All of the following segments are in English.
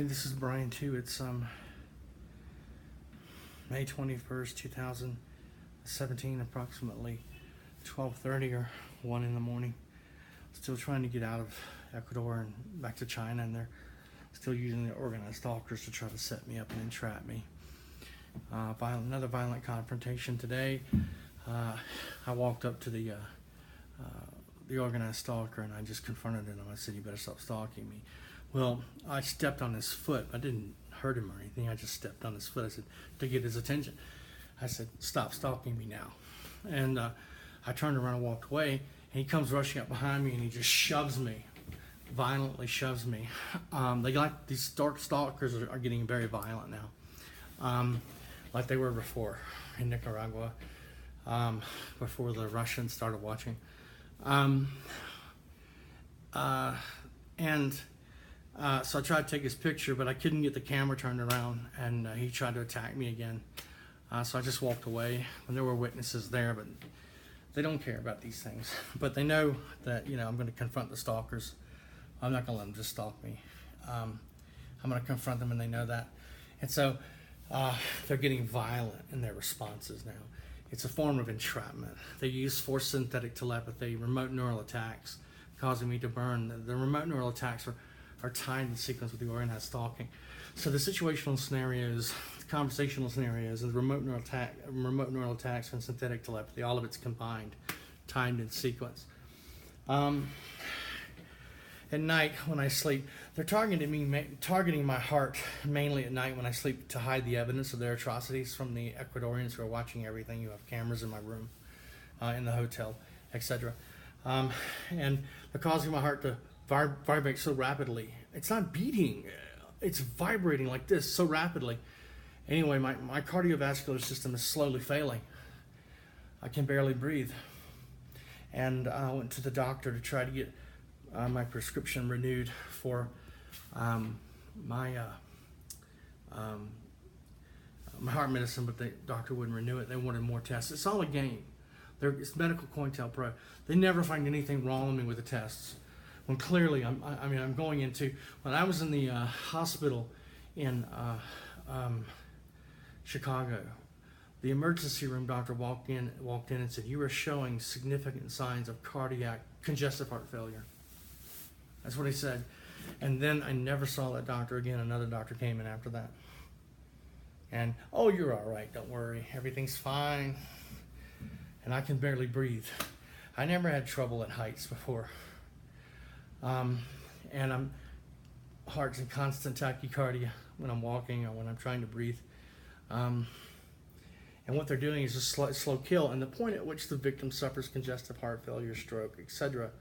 this is Brian too. It's May 21st, 2017, approximately 12:30 or 1 in the morning. Still trying to get out of Ecuador and back to China, and they're still using the organized stalkers to try to set me up and entrap me. Another violent confrontation today. I walked up to the organized stalker and I just confronted him. I said, "You better stop stalking me." Well, I stepped on his foot. I didn't hurt him or anything. I just stepped on his foot. I said, to get his attention. I said, "Stop stalking me now." And I turned around and walked away, and he comes rushing up behind me and he just shoves me, violently shoves me. These stalkers are getting very violent now, like they were before in Nicaragua, before the Russians started watching. So I tried to take his picture, but I couldn't get the camera turned around, and he tried to attack me again. So I just walked away. And there were witnesses there, but they don't care about these things. But they know that, I'm going to confront the stalkers. I'm not going to let them just stalk me. I'm going to confront them, and they know that. And so they're getting violent in their responses now. It's a form of entrapment. They use forced synthetic telepathy, remote neural attacks, causing me to burn. The remote neural attacks are tied in sequence with the organized stalking. So the situational scenarios, the conversational scenarios, and the remote neural attacks and synthetic telepathy, all of it's combined, timed in sequence. At night when I sleep, they're targeting my heart mainly at night when I sleep to hide the evidence of their atrocities from the Ecuadorians who are watching everything. You have cameras in my room, in the hotel, etc. And they're causing my heart to vibrate so rapidly. It's not beating, it's vibrating like this so rapidly. Anyway, my cardiovascular system is slowly failing. I can barely breathe. And I went to the doctor to try to get my prescription renewed for my heart medicine, but the doctor wouldn't renew it. They wanted more tests. It's all a game. It's medical COINTELPRO. They never find anything wrong with me with the tests. When clearly, I'm going into, when I was in the hospital in Chicago, the emergency room doctor walked in and said, "You are showing significant signs of cardiac congestive heart failure." That's what he said. And then I never saw that doctor again. Another doctor came in after that. And, "Oh, you're all right. Don't worry. Everything's fine." And I can barely breathe. I never had trouble at heights before. And I'm heart's in constant tachycardia when I'm walking or when I'm trying to breathe. And what they're doing is a slow kill. And the point at which the victim suffers congestive heart failure, stroke, etc.,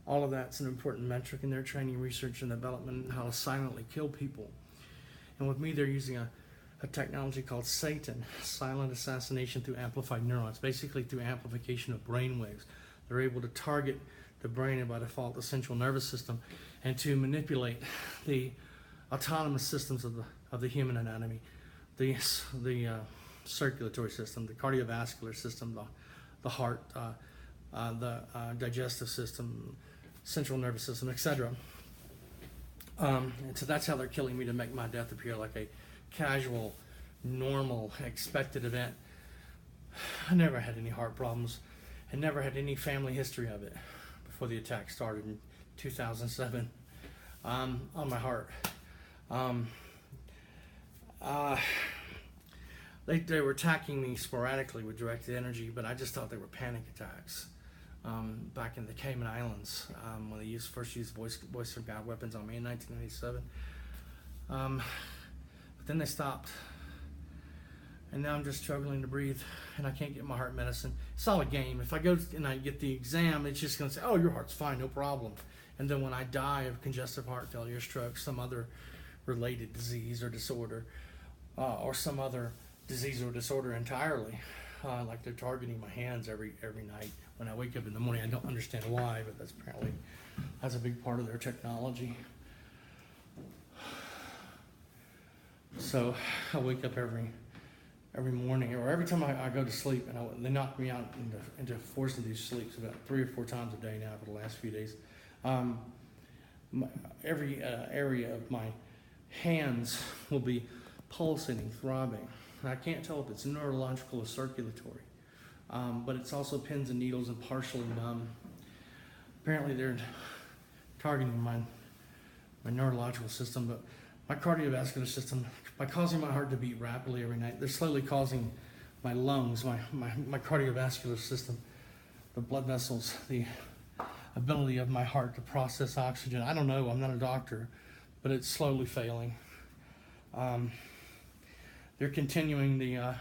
all of that's an important metric in their training, research, and development, and how to silently kill people. And with me, they're using a technology called Satan, silent assassination through amplified neurons, basically through amplification of brainwaves. They're able to target the brain and by default the central nervous system, and to manipulate the autonomous systems of the human anatomy, the circulatory system, the cardiovascular system, the heart, the digestive system, central nervous system, etc. And so that's how they're killing me, to make my death appear like a casual, normal, expected event. I never had any heart problems and never had any family history of it before the attack started in 2007 on my heart. They were attacking me sporadically with directed energy, but I just thought they were panic attacks. Back in the Cayman Islands, when they first used voice of God weapons on me in 1997. But then they stopped. And now I'm just struggling to breathe, and I can't get my heart medicine. It's all a game. If I go and I get the exam, it's just going to say, "Oh, your heart's fine, no problem." And then when I die of congestive heart failure, stroke, some other related disease or disorder, or some other disease or disorder entirely, like they're targeting my hands every night when I wake up in the morning. I don't understand why, but that's a big part of their technology. So I wake up every morning, or every time I go to sleep, and they knock me out into forced-induced sleeps about 3 or 4 times a day now for the last few days. Every area of my hands will be pulsating, throbbing. And I can't tell if it's neurological or circulatory, but it's also pins and needles and partially numb. Apparently they're targeting my neurological system, but my cardiovascular system, by causing my heart to beat rapidly every night, they're slowly causing my lungs, my cardiovascular system, the blood vessels, the ability of my heart to process oxygen. I don't know, I'm not a doctor, but it's slowly failing. They're continuing the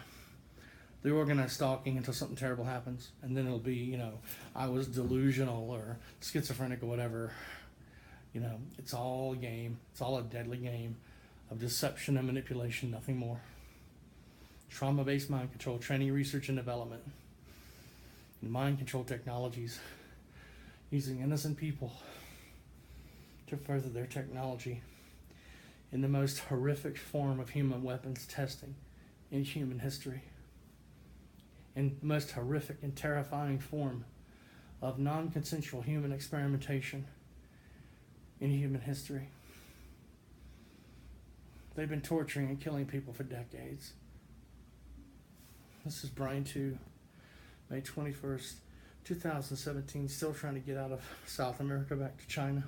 organized stalking until something terrible happens, and then it'll be, you know, I was delusional or schizophrenic or whatever. You know, it's all a game. It's all a deadly game of deception and manipulation, nothing more. Trauma-based mind control, training, research, and development. And mind control technologies, using innocent people to further their technology in the most horrific form of human weapons testing in human history. In the most horrific and terrifying form of non-consensual human experimentation in human history. They've been torturing and killing people for decades. This is Brian 2, May 21st, 2017, still trying to get out of South America back to China.